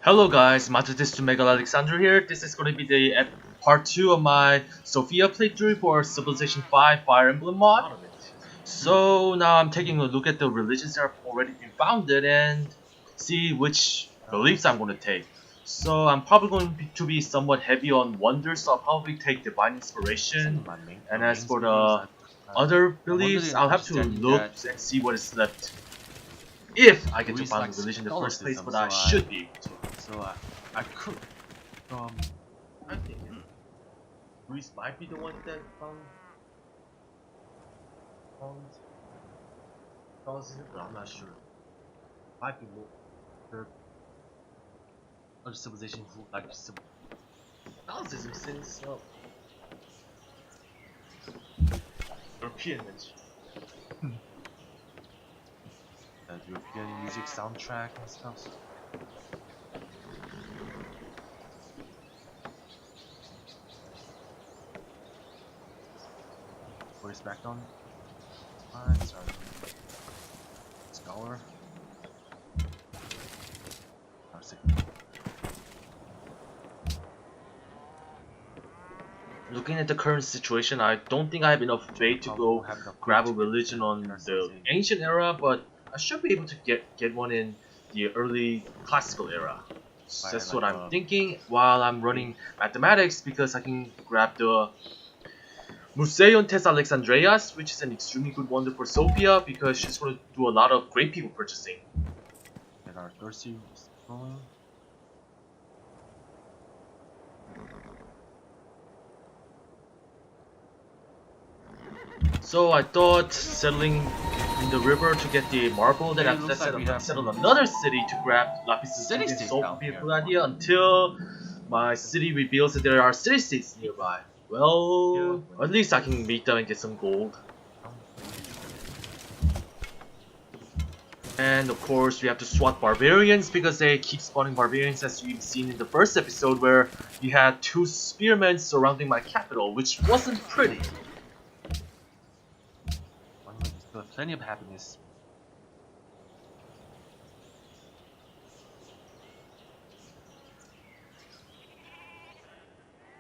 Hello guys, Matadis to Mega Alexander here. This is going to be the part 2 of my Sophia playthrough for Civilization V Fire Emblem mod. So now I'm taking a look at the religions that have already been founded and see which beliefs I'm going to take. So I'm probably going to be somewhat heavy on wonders, so I'll probably take Divine Inspiration. And as for the other beliefs, I'll have to look and see what is left. If I get to found the religion in the first place, but I should be able to. I could I think Greece might be the one that found Catholicism, but I'm not sure. Might be more the other civilization who like Catholicism since European and European music soundtrack and stuff. Voice background. Sorry. Scholar. looking at the current situation, I don't think I have enough faith to go grab a religion on the ancient era, but I should be able to get one in the early classical era. So that's what I'm thinking while I'm running mathematics, because I can grab the Museion Tes Alexandrias, which is an extremely good wonder for Sophia because she's going to do a lot of great people purchasing. And our Dorsey scrolling. So I thought settling in the river to get the marble, then after that settle another city to grab Lapis Lazuli and Soul would be a good idea until my city reveals that there are city-states nearby. Well, at least I can meet them and get some gold. And of course we have to swat barbarians because they keep spawning barbarians, as you've seen in the first episode where you had 2 spearmen surrounding my capital, which wasn't pretty. Plenty of happiness.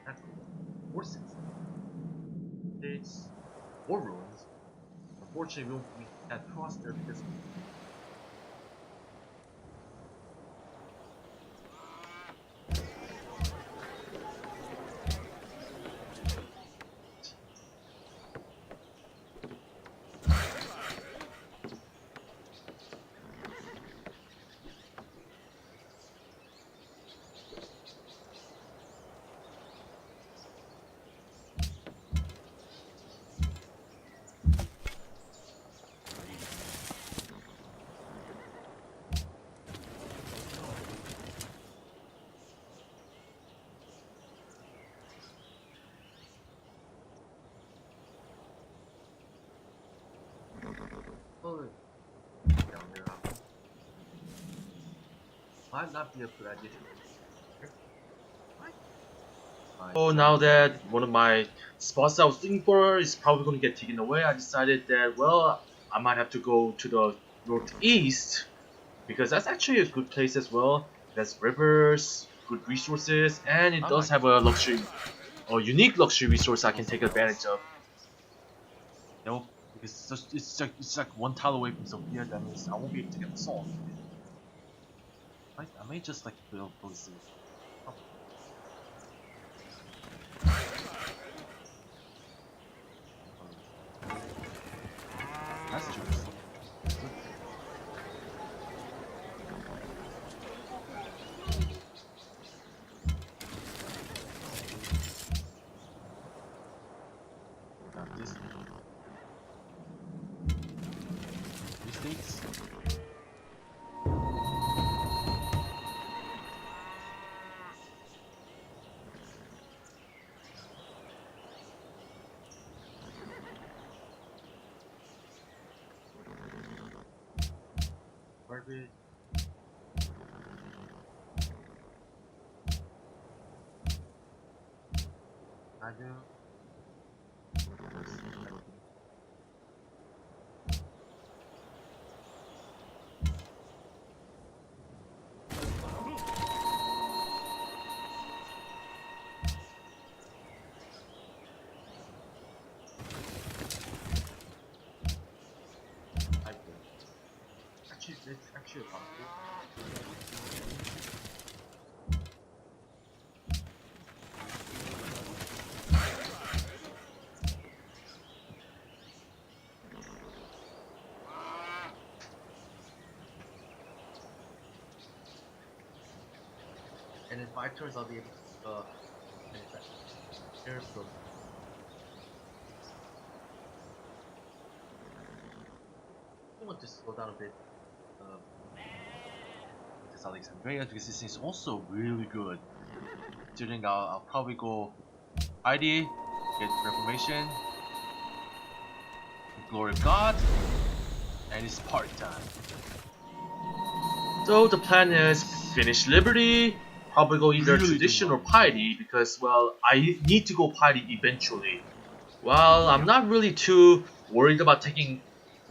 That's war cities. It's war ruins. Unfortunately, we can't cross there because down there. Might not be a good idea. Oh, now that one of my spots I was looking for is probably going to get taken away, I decided that, well, I might have to go to the northeast because that's actually a good place as well. It has rivers, good resources, and it does have a unique luxury resource I can take advantage of. Nope, because it's like one tile away from Sophia. That means I won't be able to get the salt. I may just like build those. That's true. Mistakes. Garbage. I do. And in 5 turns, I'll be able to manufacture. I want to slow down a bit. This Alexandria, because this is also really good. Considering I'll probably go ID, get Reformation, Glory of God, and it's party time. So the plan is finish Liberty, probably go either Really Tradition or doing Piety because, well, I need to go Piety eventually. Well, I'm not really too worried about taking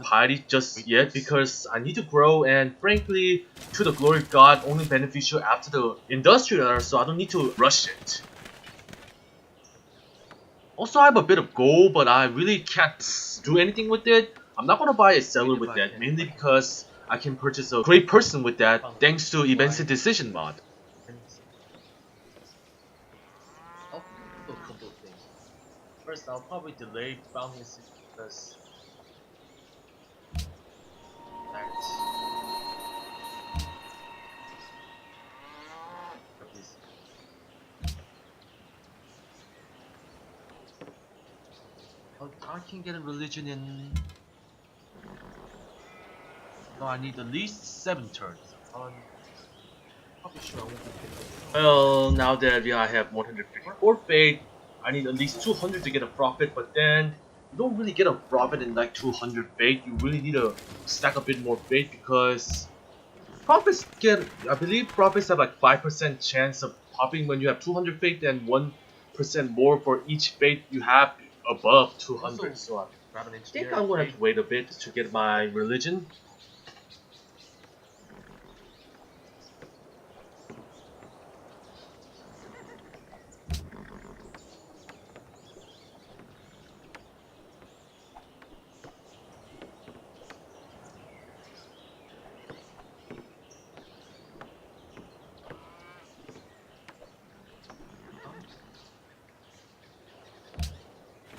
Piety just yet because I need to grow, and frankly, to the glory of God only beneficial after the industrial era, so I don't need to rush it. Also, I have a bit of gold, but I really can't do anything with it. I'm not gonna buy a seller with that, mainly because I can purchase a great person with that thanks to Events Decision mod. I'll do a couple of things. First, I'll probably delay founding a city because that is I can get a religion in. No, I need at least 7 turns. Probably sure I won't be getting. Well, now that I have 154 faith, I need at least 200 to get a profit, but then you don't really get a profit in like 200 faith. You really need to stack a bit more faith because profits get, I believe profits have like 5% chance of popping when you have 200 faith and 1% more for each faith you have above 200. So I think I'm gonna have to wait a bit to get my religion.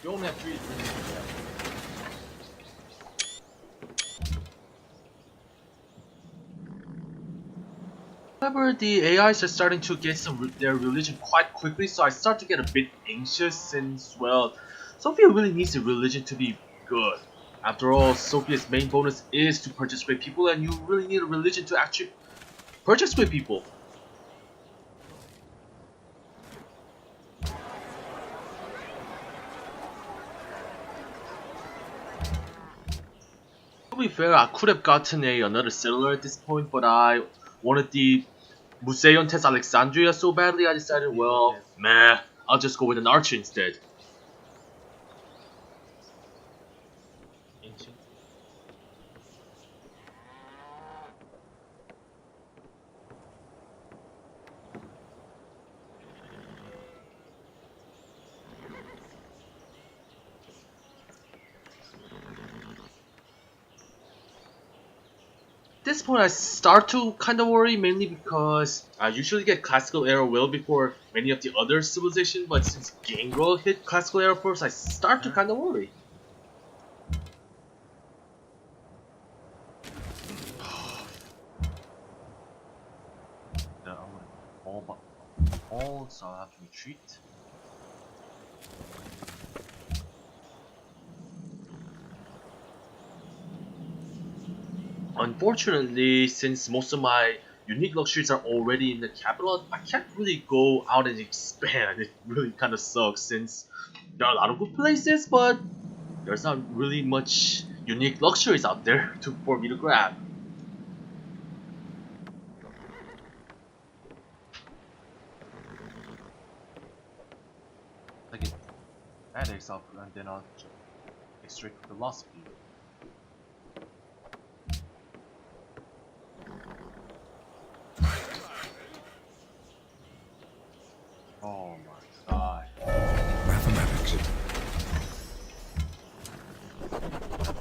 You only have 3 religions. However, the AIs are starting to get their religion quite quickly, so I start to get a bit anxious since, well, Sophia really needs the religion to be good. After all, Sophia's main bonus is to purchase great people, and you really need a religion to actually purchase great people. To be fair, I could have gotten another settler at this point, but I wanted the Museion Test Alexandria so badly, I decided, well, meh, I'll just go with an archer instead. Ancient. At this point, I start to kind of worry, mainly because I usually get classical era will before many of the other civilizations, but since Gangrel hit classical era first, I start to kind of worry. I'm gonna all, so I'll have to retreat. Unfortunately, since most of my unique luxuries are already in the capital, I can't really go out and expand. It really kind of sucks since there are a lot of good places, but there's not really much unique luxuries out there for me to grab. I get addicts up, and then I'll get straight to philosophy. Oh my god. Mathematics.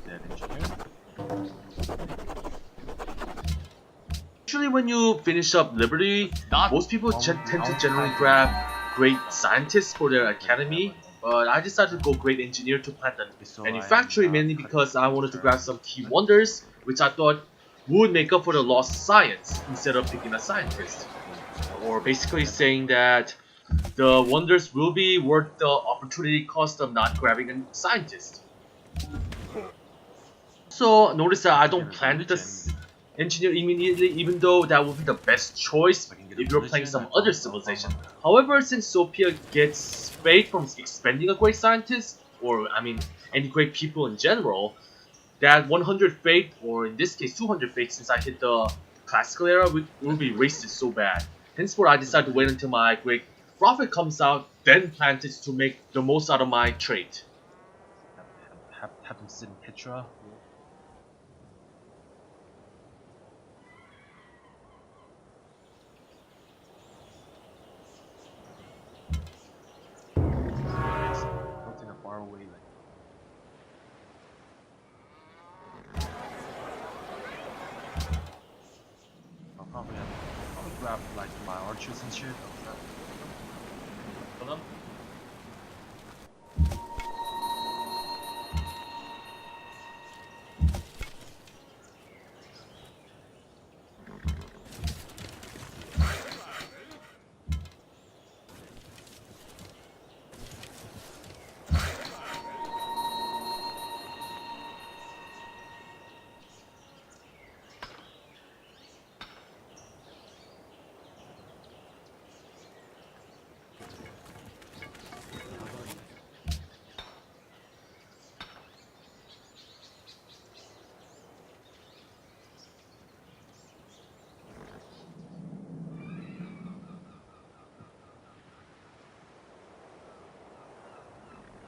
Dead engineer. Usually when you finish up Liberty, most people tend to generally grab great scientists for their academy, but I decided to go great engineer to plant the manufacturing mainly because I wanted to grab some key wonders, which I thought would make up for the lost science instead of picking a scientist. or basically saying that the wonders will be worth the opportunity cost of not grabbing a scientist. So notice that I don't plant this engineer immediately, even though that would be the best choice if you're playing some other civilization. However, since Sophia gets fate from expending a great scientist, or I mean any great people in general, that 100 fate, or in this case 200 fate since I hit the classical era, will be wasted so bad. Henceforth, I decided to wait until my great prophet comes out, then plant it to make the most out of my trait. Have them sit in Petra. Built in a far away like. I'll probably grab like my archers and shit. For them?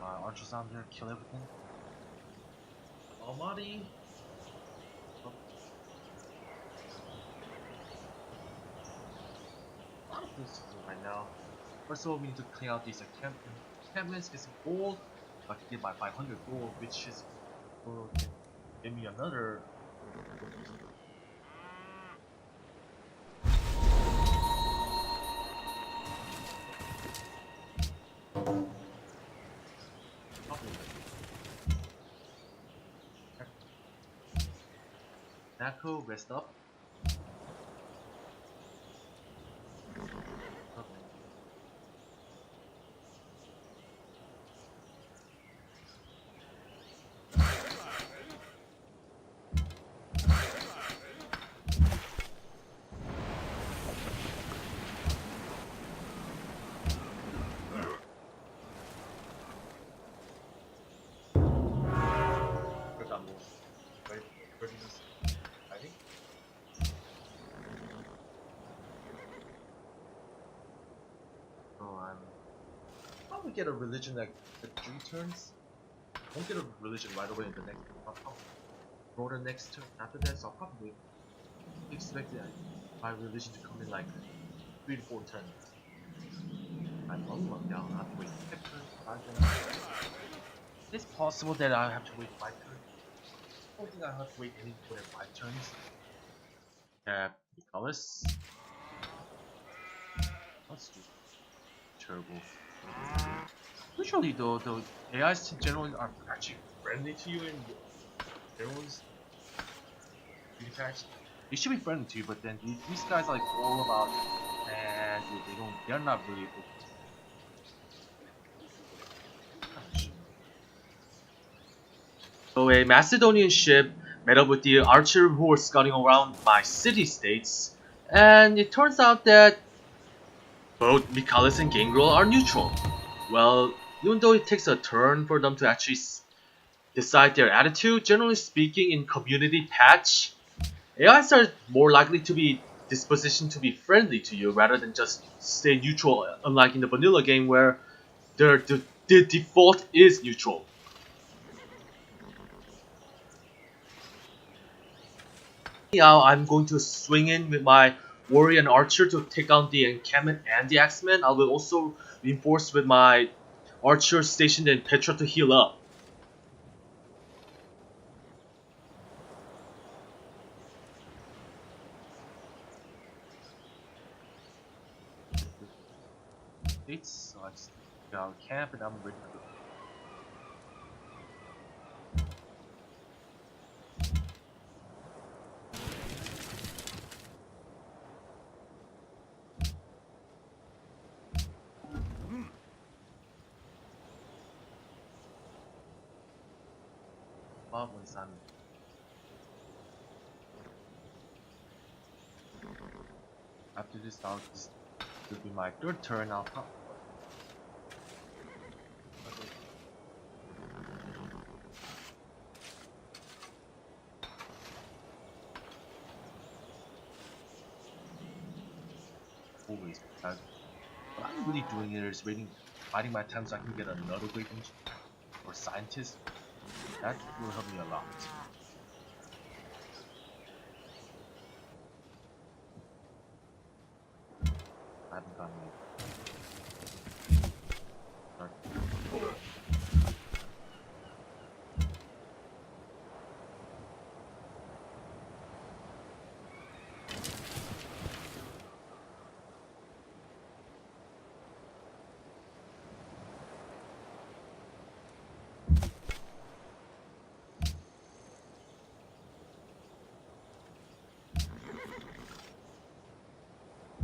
My archers down there, kill everything. Almighty. A lot of things to do right now. First of all, we need to clean out these encampments, get some gold. If I can get my 500 gold, which is will give me another. Nako, rest up. Probably get a religion like at 3 turns. Won't get a religion right away in the next. I'll probably roll the next turn after that, so I'll probably expect my religion to come in like 3 to 4 turns. I'm long one down. I have to wait 5 turns, 5 turns. It's possible that I have to wait 5 turns. I don't think I have to wait any more than 5 turns. Nicholas. That's just terrible. Usually though, the AIs generally are actually friendly to you in everyone's attacks. They should be friendly to you, but then these guys are like all about, and they're not really. So a Macedonian ship met up with the archer who were scouting around my city-states, and it turns out that both Michalis and Gangrel are neutral. Well, even though it takes a turn for them to actually decide their attitude, generally speaking in community patch, AIs are more likely to be dispositioned to be friendly to you rather than just stay neutral, unlike in the vanilla game where the default is neutral. Now I'm going to swing in with my warrior and archer to take out the encampment and the axemen. I will also reinforce with my archer stationed in Petra to heal up. So I just get out of camp and I'm ready to go. about once I'm. After this, this will be my third turn. I'll pop. Okay. Always. What I'm really doing here is biding my time so I can get another great engineer or scientist. That will help me a lot. I haven't gotten it.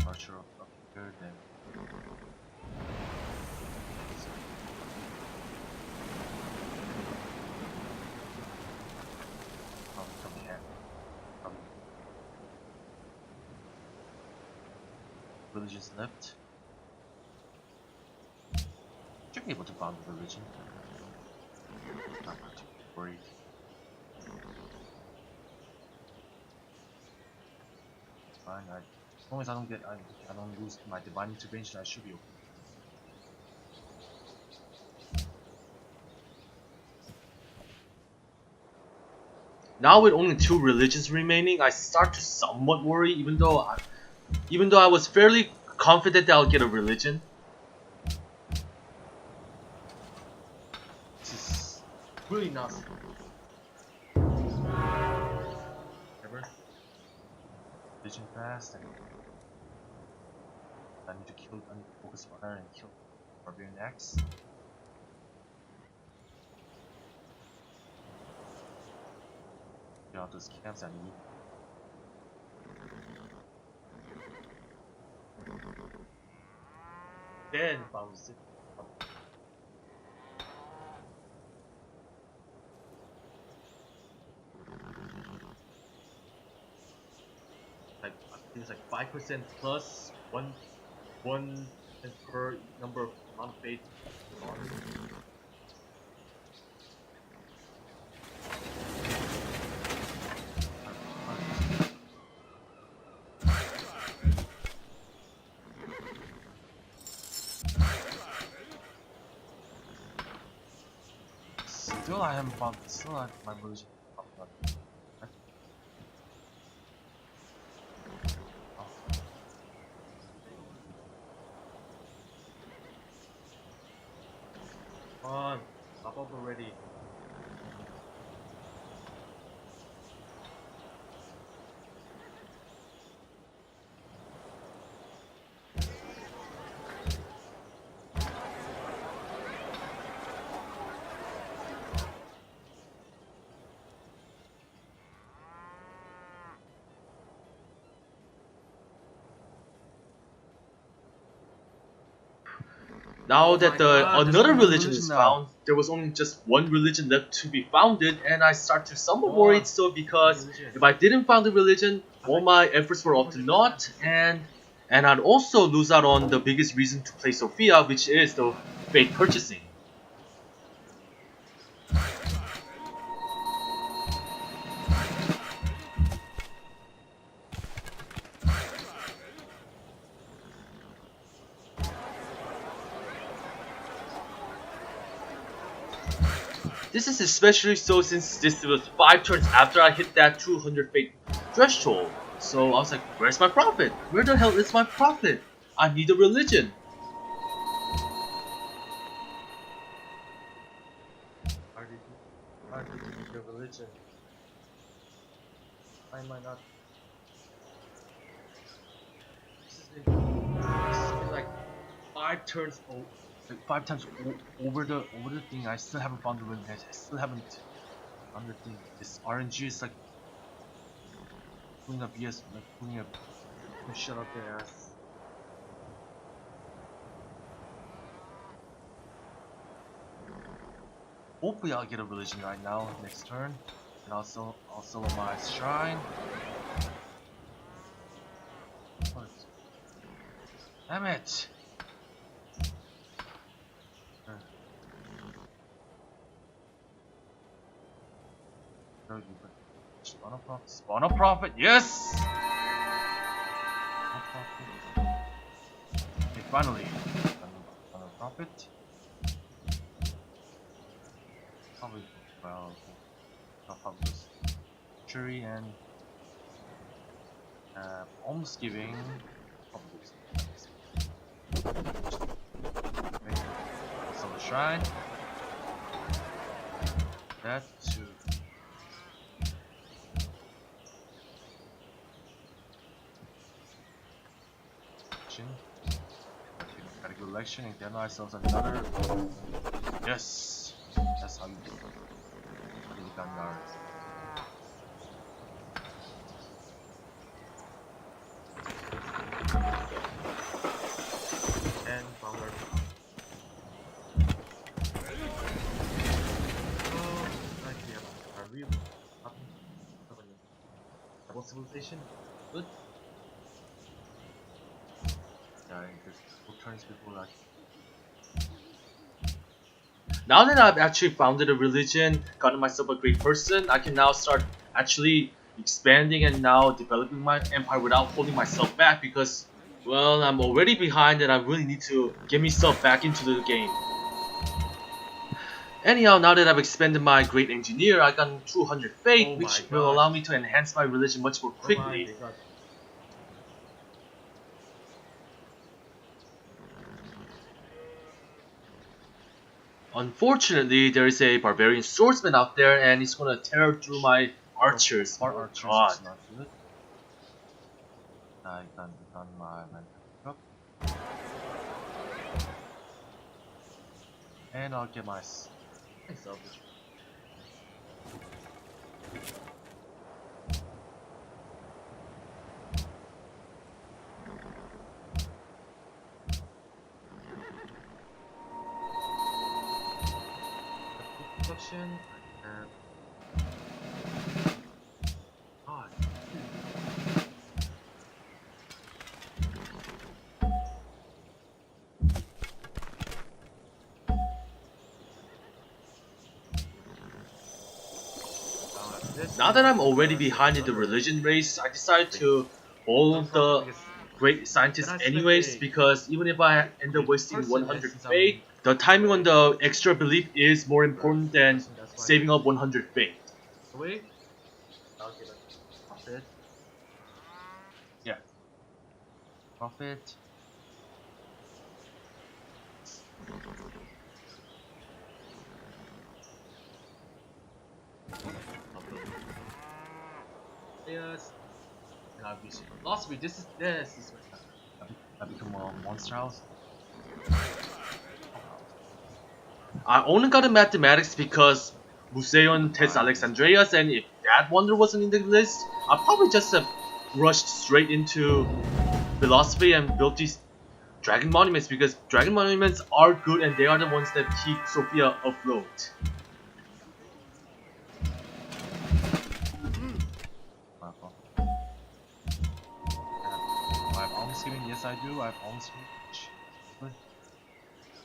Archer up here, then. From here. Villages left. Should be able to found the religion. Not too worried. It's fine. As long as I don't lose my divine intervention, I should be okay. Now with only 2 religions remaining, I start to somewhat worry, even though I was fairly confident that I'll get a religion. This is really not. Ever? Vision fast. I need to focus on her and kill Barbarian Axe. Get out those camps I need. Then bounce it. Like I think it's like 5% plus one per number of amount of bait. Still I haven't found my religion. Come on, pop up already. Now Oh that my God, there's another another religion is religion now. found, there was only just one religion left to be founded, and I start to somewhat Oh, worried still because religion. if I didn't found the religion, all my efforts were up to naught, and I'd also lose out on the biggest reason to play Sophia, which is the fake purchasing. This is especially so since this was 5 turns after I hit that 200 fate threshold. So I was like, where's my profit? Where the hell is my profit? I need a religion. How did you get your religion? Why am I not? This has been like 5 turns like 5 times over the thing. I still haven't found the religion. I still haven't found the thing. This RNG is like pulling up BS, like pulling up shut up their ass. Hopefully I'll get a religion right now, next turn. And also my shrine. What? Damn it! Spawn a prophet, yes! Spawn a prophet. Okay, finally. Spawn a prophet. Probably, well, I'll probably just jury and almsgiving. Probably okay. Also the shrine. That to election. Gotta go election and get ourselves another. Yes, that's how you do it. Really got ours. And power. Real double civilization. Good. Yeah, because 2 turns before that. Now that I've actually founded a religion, gotten myself a great person, I can now start actually expanding and now developing my empire without holding myself back because, well, I'm already behind and I really need to get myself back into the game. Anyhow, now that I've expanded my great engineer, I got 200 faith, which will allow me to enhance my religion much more quickly. Unfortunately, there is a barbarian swordsman out there and he's gonna tear through my archers. Our archers is not good. I done my mental. And I'll get my salvage. Production and God. Now that I'm already behind in the religion race, I decided to hold the great scientists anyways because even if I end up wasting 100 faith, the timing on the extra belief is more important than saving up 100 faith. Wait. I'll get a profit. Yeah. Profit. Yes. And I'll be last week. This is I become a monster house. I only got a mathematics because Museon tests Alexandrias, and if that wonder wasn't in the list, I'd probably just have rushed straight into philosophy and built these dragon monuments because dragon monuments are good and they are the ones that keep Sophia afloat. I have almsgiving, yes I do. I have almsgiving.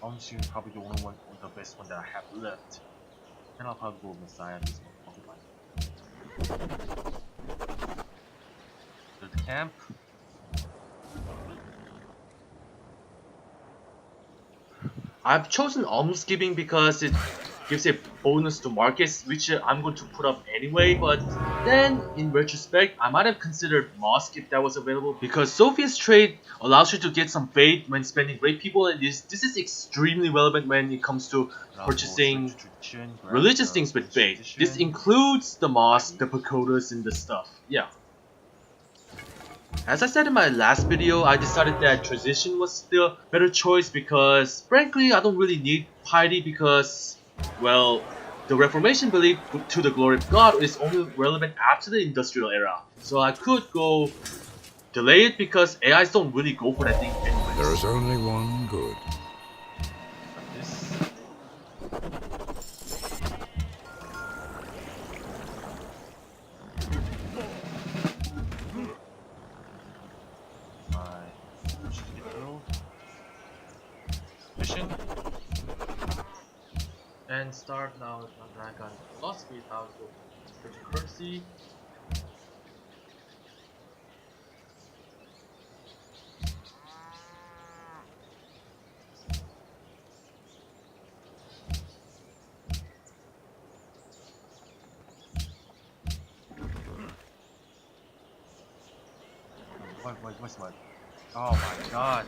Almsgiving probably the only one, the best one that I have left. And I'll probably go Messiah this one. To the camp. I've chosen almsgiving because it gives a bonus to markets, which I'm going to put up anyway, but then, in retrospect, I might have considered mosque if that was available, because Sophia's trade allows you to get some faith when spending great people, and this is extremely relevant when it comes to purchasing religious things with faith. This includes the mosque, the pagodas, and the stuff. Yeah. As I said in my last video, I decided that transition was the better choice because, frankly, I don't really need piety because, well, the Reformation belief to the glory of God is only relevant after the industrial era. So I could go delay it because AIs don't really go for that thing anyways. There is only one good. mission. And start now Dragon philosophy how to cryptocurrency. What's my? Oh my god!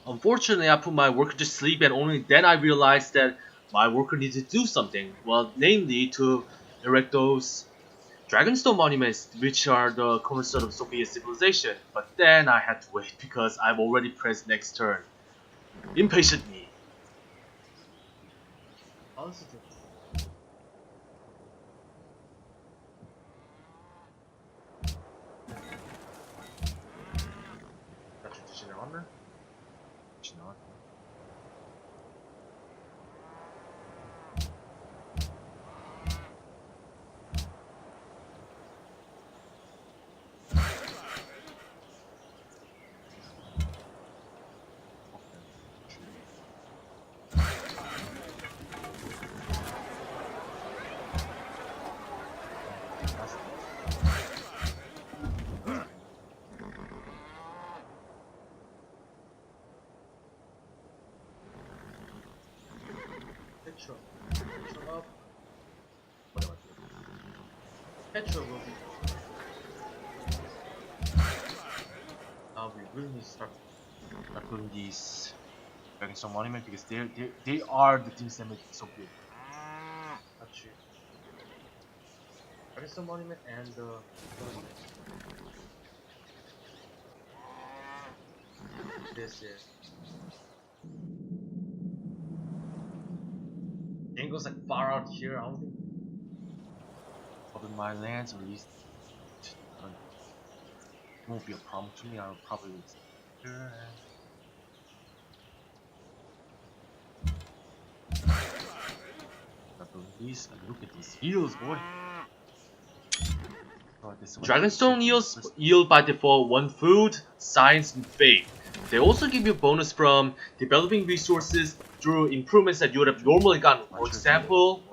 Unfortunately, I put my worker to sleep and only then I realized that my worker needed to do something. Well, namely to erect those Dragonstone Monuments, which are the cornerstone of Sophia's civilization. But then I had to wait because I've already pressed next turn. Impatient me. How is it? 나 주지 나왔나? 주지 나왔나? Petrol. Petrol up. What am I doing? Petrol will be. Now we really need to start building these Dragonstone Monument because they are the things that make it so good. Actually, Dragonstone Monument and the this is. It goes like far out here. I don't think. Probably my lands at least won't be a problem to me. I'll probably here. These look at these heals, boy. Oh, Dragonstone yield by default 1 food, science, and faith. They also give you bonus from developing resources through improvements that you would have normally gotten. For example,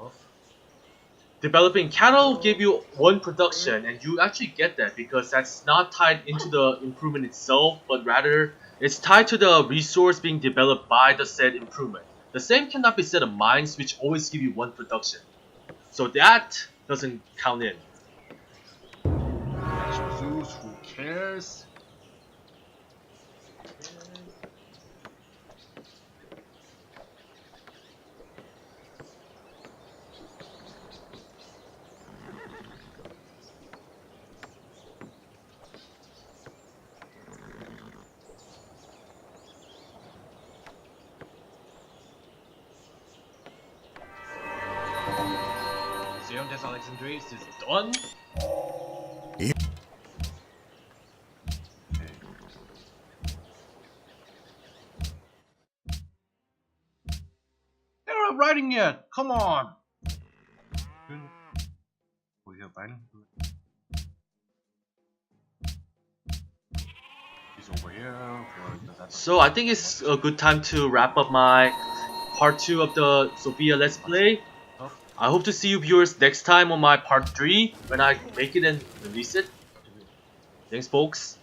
developing cattle give you 1 production, and you actually get that because that's not tied into the improvement itself, but rather it's tied to the resource being developed by the said improvement. The same cannot be said of mines, which always give you 1 production. So that doesn't count in. Zeus, who cares? Museum des Alexandries is done. They're not writing yet. Come on. We have writing. He's over here. So I think it's a good time to wrap up my part 2 of the Sophia Let's Play. I hope to see you viewers next time on my part 3 when I make it and release it. Thanks folks.